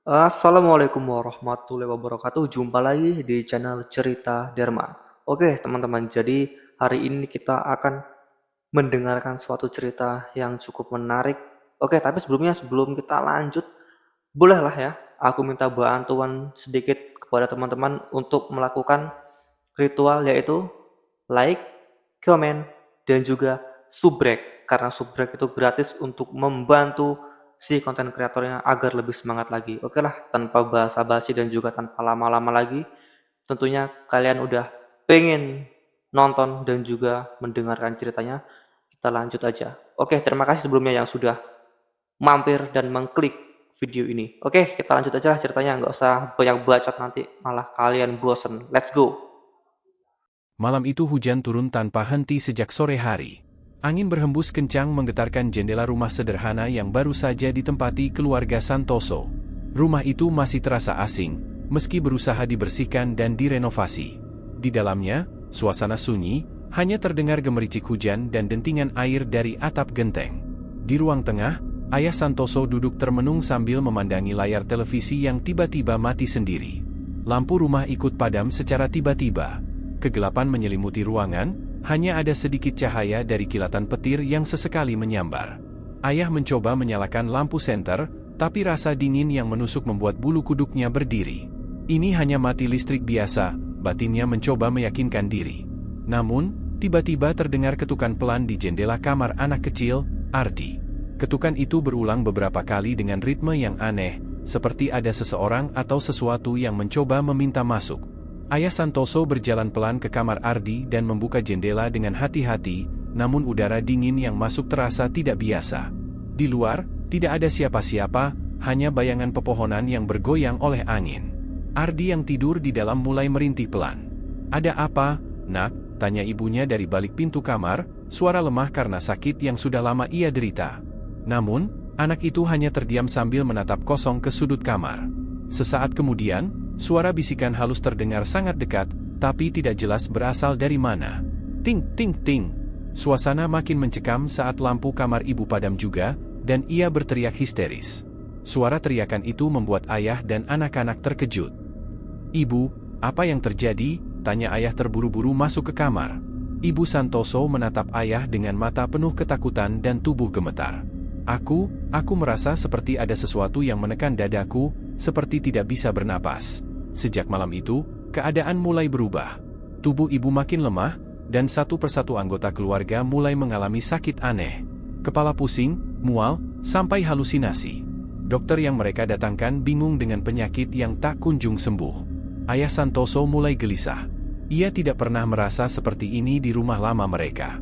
Assalamualaikum warahmatullahi wabarakatuh. Jumpa lagi di channel Cerita Derman. Oke, teman-teman. Jadi hari ini kita akan mendengarkan suatu cerita yang cukup menarik. Oke, tapi sebelum kita lanjut, bolehlah ya, aku minta bantuan sedikit kepada teman-teman untuk melakukan ritual yaitu like, comment, dan juga subrek. Karena subrek itu gratis untuk membantu si konten kreatornya agar lebih semangat lagi. Oke lah, tanpa basa-basi dan juga tanpa lama-lama lagi, tentunya kalian udah pengen nonton dan juga mendengarkan ceritanya, kita lanjut aja. Oke, terima kasih sebelumnya yang sudah mampir dan mengklik video ini. Oke, kita lanjut aja lah ceritanya, nggak usah banyak bacot nanti malah kalian bosen. Let's go. Malam itu hujan turun tanpa henti sejak sore hari. Angin berhembus kencang menggetarkan jendela rumah sederhana yang baru saja ditempati keluarga Santoso. Rumah itu masih terasa asing, meski berusaha dibersihkan dan direnovasi. Di dalamnya, suasana sunyi, hanya terdengar gemericik hujan dan dentingan air dari atap genteng. Di ruang tengah, ayah Santoso duduk termenung sambil memandangi layar televisi yang tiba-tiba mati sendiri. Lampu rumah ikut padam secara tiba-tiba. Kegelapan menyelimuti ruangan, hanya ada sedikit cahaya dari kilatan petir yang sesekali menyambar. Ayah mencoba menyalakan lampu senter, tapi rasa dingin yang menusuk membuat bulu kuduknya berdiri. Ini hanya mati listrik biasa, batinnya mencoba meyakinkan diri. Namun, tiba-tiba terdengar ketukan pelan di jendela kamar anak kecil, Ardi. Ketukan itu berulang beberapa kali dengan ritme yang aneh, seperti ada seseorang atau sesuatu yang mencoba meminta masuk. Ayah Santoso berjalan pelan ke kamar Ardi dan membuka jendela dengan hati-hati, namun udara dingin yang masuk terasa tidak biasa. Di luar, tidak ada siapa-siapa, hanya bayangan pepohonan yang bergoyang oleh angin. Ardi yang tidur di dalam mulai merintih pelan. "Ada apa, Nak?" tanya ibunya dari balik pintu kamar, suara lemah karena sakit yang sudah lama ia derita. Namun, anak itu hanya terdiam sambil menatap kosong ke sudut kamar. Sesaat kemudian, suara bisikan halus terdengar sangat dekat, tapi tidak jelas berasal dari mana. Ting, ting, ting. Suasana makin mencekam saat lampu kamar ibu padam juga, dan ia berteriak histeris. Suara teriakan itu membuat ayah dan anak-anak terkejut. "Ibu, apa yang terjadi?" tanya ayah terburu-buru masuk ke kamar. Ibu Santoso menatap ayah dengan mata penuh ketakutan dan tubuh gemetar. Aku merasa seperti ada sesuatu yang menekan dadaku, seperti tidak bisa bernapas." Sejak malam itu, keadaan mulai berubah. Tubuh ibu makin lemah, dan satu persatu anggota keluarga mulai mengalami sakit aneh. Kepala pusing, mual, sampai halusinasi. Dokter yang mereka datangkan bingung dengan penyakit yang tak kunjung sembuh. Ayah Santoso mulai gelisah. Ia tidak pernah merasa seperti ini di rumah lama mereka.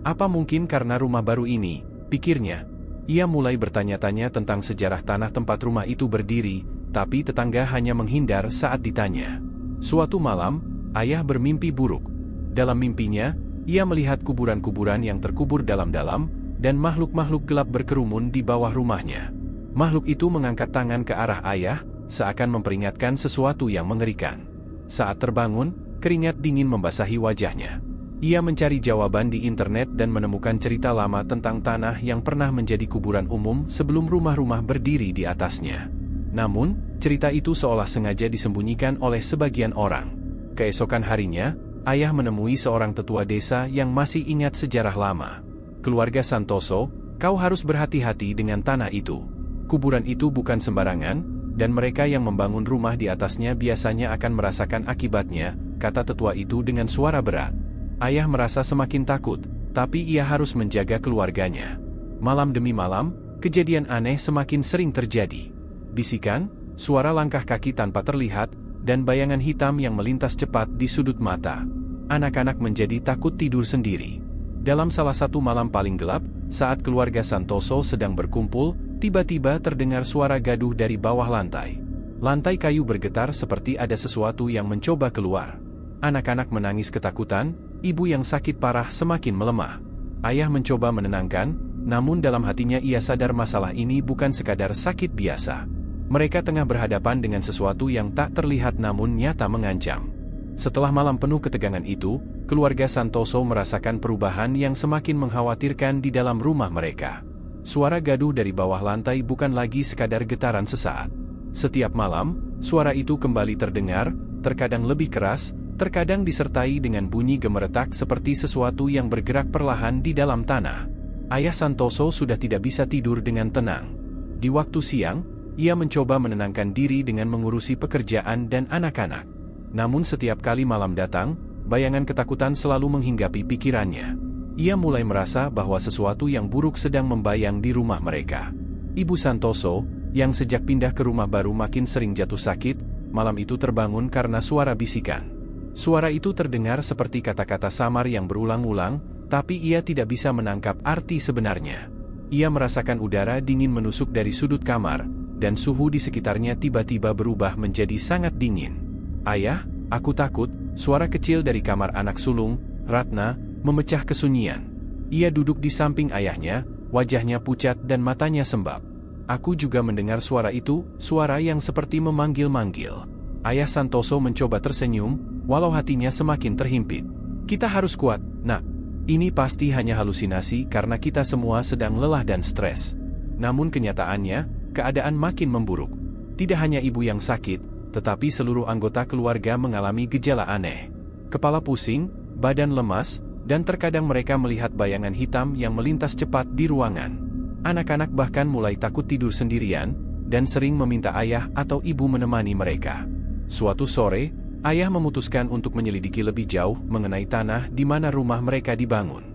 Apa mungkin karena rumah baru ini, pikirnya. Ia mulai bertanya-tanya tentang sejarah tanah tempat rumah itu berdiri, tapi tetangga hanya menghindar saat ditanya. Suatu malam, ayah bermimpi buruk. Dalam mimpinya, ia melihat kuburan-kuburan yang terkubur dalam-dalam, dan makhluk-makhluk gelap berkerumun di bawah rumahnya. Makhluk itu mengangkat tangan ke arah ayah, seakan memperingatkan sesuatu yang mengerikan. Saat terbangun, keringat dingin membasahi wajahnya. Ia mencari jawaban di internet dan menemukan cerita lama tentang tanah yang pernah menjadi kuburan umum sebelum rumah-rumah berdiri di atasnya. Namun, cerita itu seolah sengaja disembunyikan oleh sebagian orang. Keesokan harinya, ayah menemui seorang tetua desa yang masih ingat sejarah lama. "Keluarga Santoso, kau harus berhati-hati dengan tanah itu. Kuburan itu bukan sembarangan, dan mereka yang membangun rumah di atasnya biasanya akan merasakan akibatnya," kata tetua itu dengan suara berat. Ayah merasa semakin takut, tapi ia harus menjaga keluarganya. Malam demi malam, kejadian aneh semakin sering terjadi. Bisikan, suara langkah kaki tanpa terlihat, dan bayangan hitam yang melintas cepat di sudut mata. Anak-anak menjadi takut tidur sendiri. Dalam salah satu malam paling gelap, saat keluarga Santoso sedang berkumpul, tiba-tiba terdengar suara gaduh dari bawah lantai. Lantai kayu bergetar seperti ada sesuatu yang mencoba keluar. Anak-anak menangis ketakutan, ibu yang sakit parah semakin melemah. Ayah mencoba menenangkan, namun dalam hatinya ia sadar masalah ini bukan sekadar sakit biasa. Mereka tengah berhadapan dengan sesuatu yang tak terlihat namun nyata mengancam. Setelah malam penuh ketegangan itu, keluarga Santoso merasakan perubahan yang semakin mengkhawatirkan di dalam rumah mereka. Suara gaduh dari bawah lantai bukan lagi sekadar getaran sesaat. Setiap malam, suara itu kembali terdengar, terkadang lebih keras, terkadang disertai dengan bunyi gemeretak seperti sesuatu yang bergerak perlahan di dalam tanah. Ayah Santoso sudah tidak bisa tidur dengan tenang. Di waktu siang, ia mencoba menenangkan diri dengan mengurusi pekerjaan dan anak-anak. Namun setiap kali malam datang, bayangan ketakutan selalu menghinggapi pikirannya. Ia mulai merasa bahwa sesuatu yang buruk sedang membayang di rumah mereka. Ibu Santoso, yang sejak pindah ke rumah baru makin sering jatuh sakit, malam itu terbangun karena suara bisikan. Suara itu terdengar seperti kata-kata samar yang berulang-ulang, tapi ia tidak bisa menangkap arti sebenarnya. Ia merasakan udara dingin menusuk dari sudut kamar, dan suhu di sekitarnya tiba-tiba berubah menjadi sangat dingin. "Ayah, aku takut," suara kecil dari kamar anak sulung, Ratna, memecah kesunyian. Ia duduk di samping ayahnya, wajahnya pucat dan matanya sembab. "Aku juga mendengar suara itu, suara yang seperti memanggil-manggil." Ayah Santoso mencoba tersenyum, walau hatinya semakin terhimpit. "Kita harus kuat, Nak. Ini pasti hanya halusinasi karena kita semua sedang lelah dan stres." Namun kenyataannya, keadaan makin memburuk. Tidak hanya ibu yang sakit, tetapi seluruh anggota keluarga mengalami gejala aneh. Kepala pusing, badan lemas, dan terkadang mereka melihat bayangan hitam yang melintas cepat di ruangan. Anak-anak bahkan mulai takut tidur sendirian, dan sering meminta ayah atau ibu menemani mereka. Suatu sore, ayah memutuskan untuk menyelidiki lebih jauh mengenai tanah di mana rumah mereka dibangun.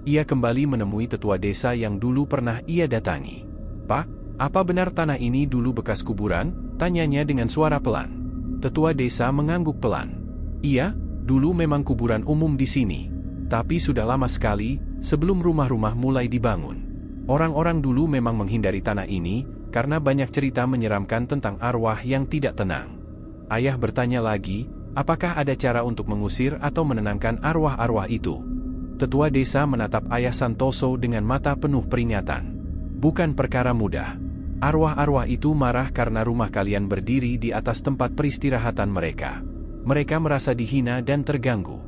Ia kembali menemui tetua desa yang dulu pernah ia datangi. "Pak, apa benar tanah ini dulu bekas kuburan?" tanyanya dengan suara pelan. Tetua desa mengangguk pelan. "Iya, dulu memang kuburan umum di sini. Tapi sudah lama sekali, sebelum rumah-rumah mulai dibangun. Orang-orang dulu memang menghindari tanah ini, karena banyak cerita menyeramkan tentang arwah yang tidak tenang." Ayah bertanya lagi, apakah ada cara untuk mengusir atau menenangkan arwah-arwah itu? Tetua desa menatap ayah Santoso dengan mata penuh peringatan. "Bukan perkara mudah. Arwah-arwah itu marah karena rumah kalian berdiri di atas tempat peristirahatan mereka. Mereka merasa dihina dan terganggu.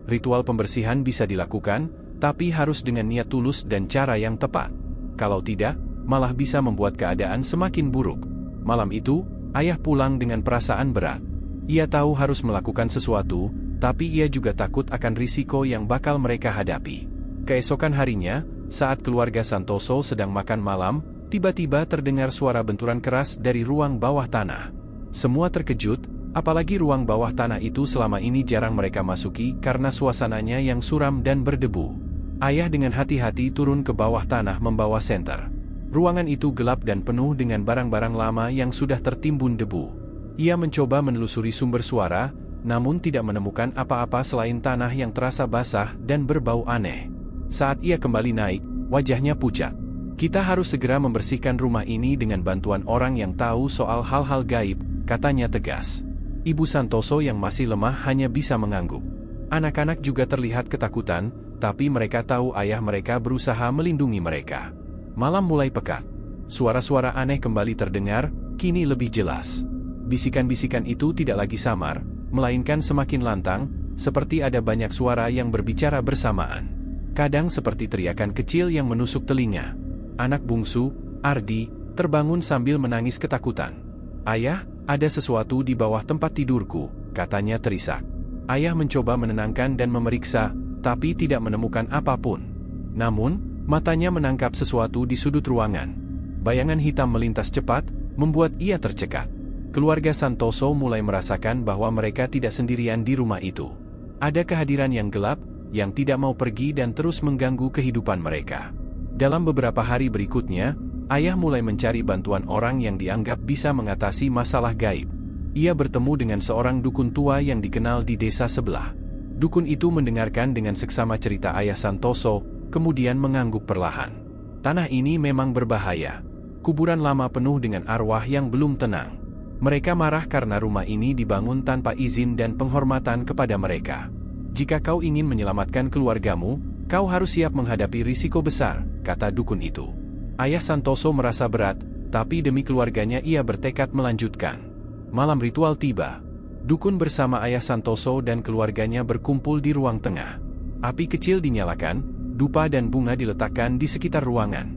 Ritual pembersihan bisa dilakukan, tapi harus dengan niat tulus dan cara yang tepat. Kalau tidak, malah bisa membuat keadaan semakin buruk." Malam itu, ayah pulang dengan perasaan berat. Ia tahu harus melakukan sesuatu, tapi ia juga takut akan risiko yang bakal mereka hadapi. Keesokan harinya, saat keluarga Santoso sedang makan malam, tiba-tiba terdengar suara benturan keras dari ruang bawah tanah. Semua terkejut, apalagi ruang bawah tanah itu selama ini jarang mereka masuki karena suasananya yang suram dan berdebu. Ayah dengan hati-hati turun ke bawah tanah membawa senter. Ruangan itu gelap dan penuh dengan barang-barang lama yang sudah tertimbun debu. Ia mencoba menelusuri sumber suara, namun tidak menemukan apa-apa selain tanah yang terasa basah dan berbau aneh. Saat ia kembali naik, wajahnya pucat. "Kita harus segera membersihkan rumah ini dengan bantuan orang yang tahu soal hal-hal gaib," katanya tegas. Ibu Santoso yang masih lemah hanya bisa mengangguk. Anak-anak juga terlihat ketakutan, tapi mereka tahu ayah mereka berusaha melindungi mereka. Malam mulai pekat. Suara-suara aneh kembali terdengar, kini lebih jelas. Bisikan-bisikan itu tidak lagi samar, melainkan semakin lantang, seperti ada banyak suara yang berbicara bersamaan. Kadang seperti teriakan kecil yang menusuk telinga. Anak bungsu, Ardi, terbangun sambil menangis ketakutan. "Ayah, ada sesuatu di bawah tempat tidurku," katanya terisak. Ayah mencoba menenangkan dan memeriksa, tapi tidak menemukan apapun. Namun, matanya menangkap sesuatu di sudut ruangan. Bayangan hitam melintas cepat, membuat ia tercekat. Keluarga Santoso mulai merasakan bahwa mereka tidak sendirian di rumah itu. Ada kehadiran yang gelap, yang tidak mau pergi dan terus mengganggu kehidupan mereka. Dalam beberapa hari berikutnya, ayah mulai mencari bantuan orang yang dianggap bisa mengatasi masalah gaib. Ia bertemu dengan seorang dukun tua yang dikenal di desa sebelah. Dukun itu mendengarkan dengan seksama cerita ayah Santoso, kemudian mengangguk perlahan. "Tanah ini memang berbahaya. Kuburan lama penuh dengan arwah yang belum tenang. Mereka marah karena rumah ini dibangun tanpa izin dan penghormatan kepada mereka. Jika kau ingin menyelamatkan keluargamu, kau harus siap menghadapi risiko besar," kata dukun itu. Ayah Santoso merasa berat, tapi demi keluarganya ia bertekad melanjutkan. Malam ritual tiba. Dukun bersama ayah Santoso dan keluarganya berkumpul di ruang tengah. Api kecil dinyalakan, dupa dan bunga diletakkan di sekitar ruangan.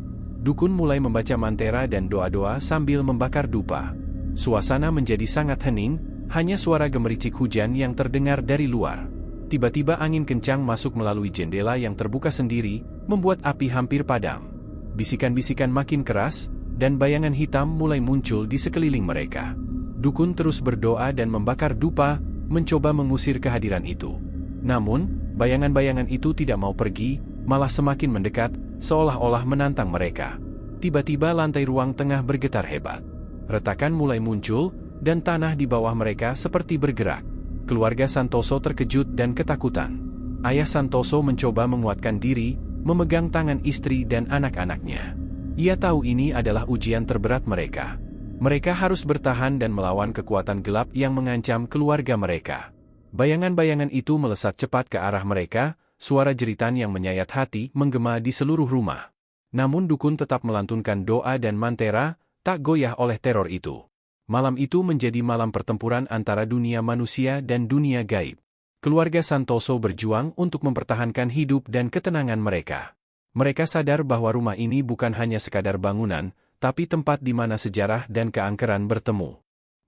Dukun mulai membaca mantera dan doa-doa sambil membakar dupa. Suasana menjadi sangat hening, hanya suara gemericik hujan yang terdengar dari luar. Tiba-tiba angin kencang masuk melalui jendela yang terbuka sendiri, membuat api hampir padam. Bisikan-bisikan makin keras, dan bayangan hitam mulai muncul di sekeliling mereka. Dukun terus berdoa dan membakar dupa, mencoba mengusir kehadiran itu. Namun, bayangan-bayangan itu tidak mau pergi, malah semakin mendekat, seolah-olah menantang mereka. Tiba-tiba lantai ruang tengah bergetar hebat. Retakan mulai muncul, dan tanah di bawah mereka seperti bergerak. Keluarga Santoso terkejut dan ketakutan. Ayah Santoso mencoba menguatkan diri, memegang tangan istri dan anak-anaknya. Ia tahu ini adalah ujian terberat mereka. Mereka harus bertahan dan melawan kekuatan gelap yang mengancam keluarga mereka. Bayangan-bayangan itu melesat cepat ke arah mereka, suara jeritan yang menyayat hati menggema di seluruh rumah. Namun dukun tetap melantunkan doa dan mantera, tak goyah oleh teror itu. Malam itu menjadi malam pertempuran antara dunia manusia dan dunia gaib. Keluarga Santoso berjuang untuk mempertahankan hidup dan ketenangan mereka. Mereka sadar bahwa rumah ini bukan hanya sekadar bangunan, tapi tempat di mana sejarah dan keangkeran bertemu.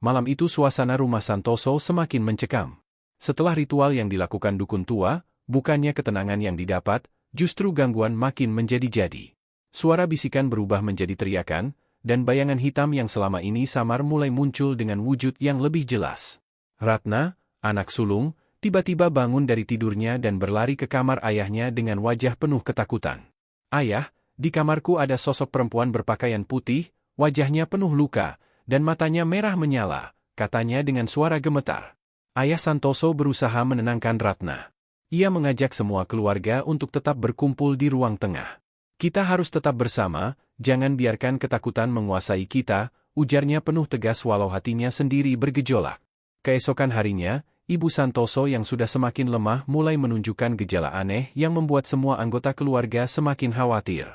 Malam itu suasana rumah Santoso semakin mencekam. Setelah ritual yang dilakukan dukun tua, bukannya ketenangan yang didapat, justru gangguan makin menjadi-jadi. Suara bisikan berubah menjadi teriakan, dan bayangan hitam yang selama ini samar mulai muncul dengan wujud yang lebih jelas. Ratna, anak sulung, tiba-tiba bangun dari tidurnya dan berlari ke kamar ayahnya dengan wajah penuh ketakutan. "Ayah, di kamarku ada sosok perempuan berpakaian putih, wajahnya penuh luka, dan matanya merah menyala," katanya dengan suara gemetar. Ayah Santoso berusaha menenangkan Ratna. Ia mengajak semua keluarga untuk tetap berkumpul di ruang tengah. "Kita harus tetap bersama, jangan biarkan ketakutan menguasai kita," ujarnya penuh tegas walau hatinya sendiri bergejolak. Keesokan harinya, Ibu Santoso yang sudah semakin lemah mulai menunjukkan gejala aneh yang membuat semua anggota keluarga semakin khawatir.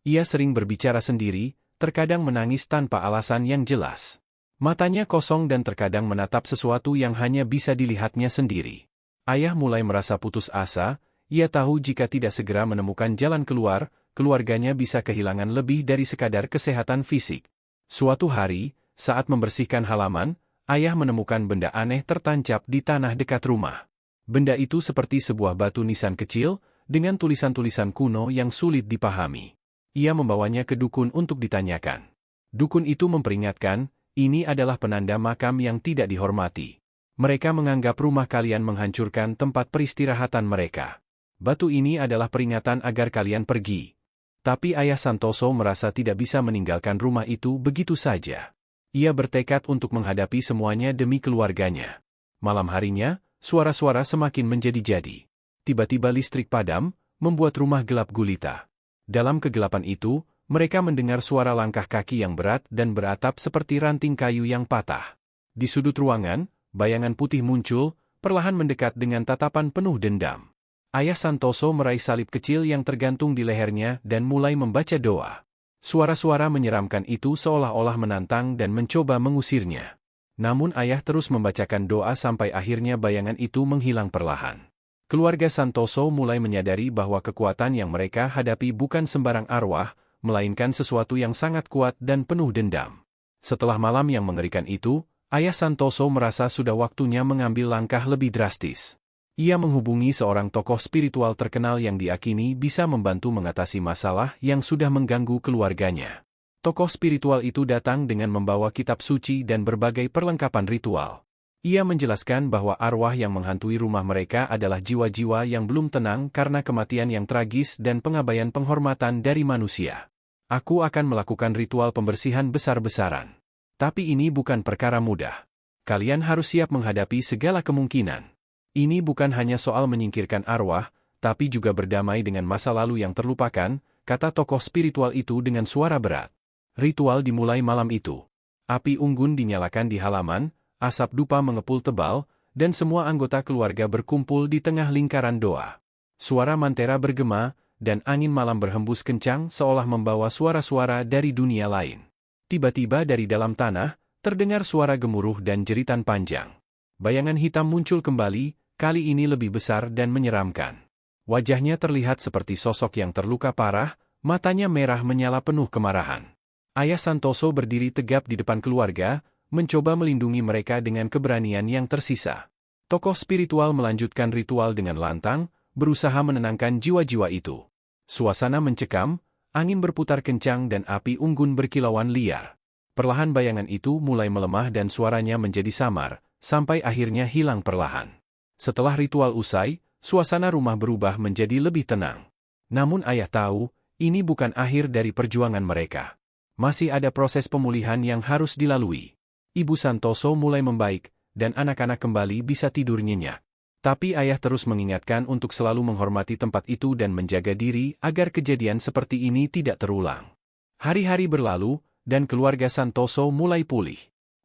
Ia sering berbicara sendiri, terkadang menangis tanpa alasan yang jelas. Matanya kosong dan terkadang menatap sesuatu yang hanya bisa dilihatnya sendiri. Ayah mulai merasa putus asa, ia tahu jika tidak segera menemukan jalan keluar, keluarganya bisa kehilangan lebih dari sekadar kesehatan fisik. Suatu hari, saat membersihkan halaman, ayah menemukan benda aneh tertancap di tanah dekat rumah. Benda itu seperti sebuah batu nisan kecil, dengan tulisan-tulisan kuno yang sulit dipahami. Ia membawanya ke dukun untuk ditanyakan. Dukun itu memperingatkan, ini adalah penanda makam yang tidak dihormati. Mereka menganggap rumah kalian menghancurkan tempat peristirahatan mereka. Batu ini adalah peringatan agar kalian pergi. Tapi ayah Santoso merasa tidak bisa meninggalkan rumah itu begitu saja. Ia bertekad untuk menghadapi semuanya demi keluarganya. Malam harinya, suara-suara semakin menjadi-jadi. Tiba-tiba listrik padam, membuat rumah gelap gulita. Dalam kegelapan itu, mereka mendengar suara langkah kaki yang berat dan beratap seperti ranting kayu yang patah. Di sudut ruangan, bayangan putih muncul, perlahan mendekat dengan tatapan penuh dendam. Ayah Santoso meraih salib kecil yang tergantung di lehernya dan mulai membaca doa. Suara-suara menyeramkan itu seolah-olah menantang dan mencoba mengusirnya. Namun ayah terus membacakan doa sampai akhirnya bayangan itu menghilang perlahan. Keluarga Santoso mulai menyadari bahwa kekuatan yang mereka hadapi bukan sembarang arwah, melainkan sesuatu yang sangat kuat dan penuh dendam. Setelah malam yang mengerikan itu, ayah Santoso merasa sudah waktunya mengambil langkah lebih drastis. Ia menghubungi seorang tokoh spiritual terkenal yang diakini bisa membantu mengatasi masalah yang sudah mengganggu keluarganya. Tokoh spiritual itu datang dengan membawa kitab suci dan berbagai perlengkapan ritual. Ia menjelaskan bahwa arwah yang menghantui rumah mereka adalah jiwa-jiwa yang belum tenang karena kematian yang tragis dan pengabaian penghormatan dari manusia. "Aku akan melakukan ritual pembersihan besar-besaran. Tapi ini bukan perkara mudah. Kalian harus siap menghadapi segala kemungkinan. Ini bukan hanya soal menyingkirkan arwah, tapi juga berdamai dengan masa lalu yang terlupakan," kata tokoh spiritual itu dengan suara berat. Ritual dimulai malam itu. Api unggun dinyalakan di halaman, asap dupa mengepul tebal, dan semua anggota keluarga berkumpul di tengah lingkaran doa. Suara mantera bergema, dan angin malam berhembus kencang seolah membawa suara-suara dari dunia lain. Tiba-tiba dari dalam tanah, terdengar suara gemuruh dan jeritan panjang. Bayangan hitam muncul kembali, kali ini lebih besar dan menyeramkan. Wajahnya terlihat seperti sosok yang terluka parah, matanya merah menyala penuh kemarahan. Ayah Santoso berdiri tegap di depan keluarga, mencoba melindungi mereka dengan keberanian yang tersisa. Tokoh spiritual melanjutkan ritual dengan lantang, berusaha menenangkan jiwa-jiwa itu. Suasana mencekam, angin berputar kencang dan api unggun berkilauan liar. Perlahan bayangan itu mulai melemah dan suaranya menjadi samar, sampai akhirnya hilang perlahan. Setelah ritual usai, suasana rumah berubah menjadi lebih tenang. Namun ayah tahu, ini bukan akhir dari perjuangan mereka. Masih ada proses pemulihan yang harus dilalui. Ibu Santoso mulai membaik, dan anak-anak kembali bisa tidur nyenyak. Tapi ayah terus mengingatkan untuk selalu menghormati tempat itu dan menjaga diri agar kejadian seperti ini tidak terulang. Hari-hari berlalu, dan keluarga Santoso mulai pulih.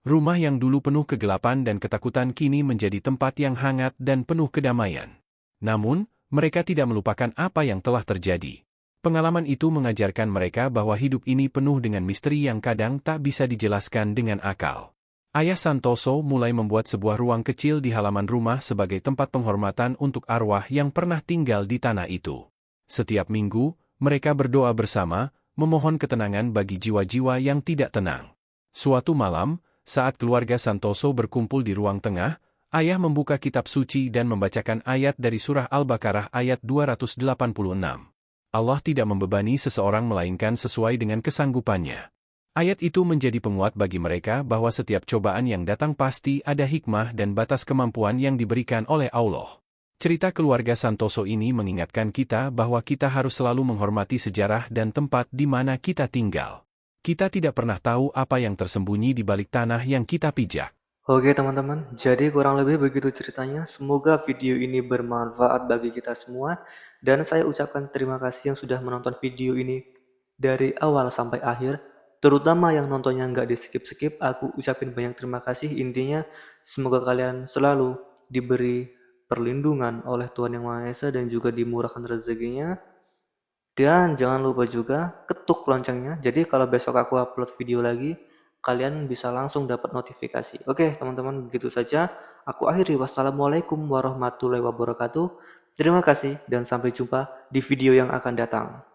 Rumah yang dulu penuh kegelapan dan ketakutan kini menjadi tempat yang hangat dan penuh kedamaian. Namun, mereka tidak melupakan apa yang telah terjadi. Pengalaman itu mengajarkan mereka bahwa hidup ini penuh dengan misteri yang kadang tak bisa dijelaskan dengan akal. Ayah Santoso mulai membuat sebuah ruang kecil di halaman rumah sebagai tempat penghormatan untuk arwah yang pernah tinggal di tanah itu. Setiap minggu, mereka berdoa bersama, memohon ketenangan bagi jiwa-jiwa yang tidak tenang. Suatu malam, saat keluarga Santoso berkumpul di ruang tengah, ayah membuka kitab suci dan membacakan ayat dari surah Al-Baqarah ayat 286. Allah tidak membebani seseorang melainkan sesuai dengan kesanggupannya. Ayat itu menjadi penguat bagi mereka bahwa setiap cobaan yang datang pasti ada hikmah dan batas kemampuan yang diberikan oleh Allah. Cerita keluarga Santoso ini mengingatkan kita bahwa kita harus selalu menghormati sejarah dan tempat di mana kita tinggal. Kita tidak pernah tahu apa yang tersembunyi di balik tanah yang kita pijak. Oke teman-teman, jadi kurang lebih begitu ceritanya. Semoga video ini bermanfaat bagi kita semua. Dan saya ucapkan terima kasih yang sudah menonton video ini dari awal sampai akhir. Terutama yang nontonnya nggak di skip-skip, aku ucapin banyak terima kasih. Intinya, semoga kalian selalu diberi perlindungan oleh Tuhan Yang Maha Esa dan juga dimurahkan rezekinya. Dan jangan lupa juga ketuk loncengnya. Jadi kalau besok aku upload video lagi, kalian bisa langsung dapat notifikasi. Oke teman-teman, begitu saja. Aku akhiri. Wassalamualaikum warahmatullahi wabarakatuh. Terima kasih dan sampai jumpa di video yang akan datang.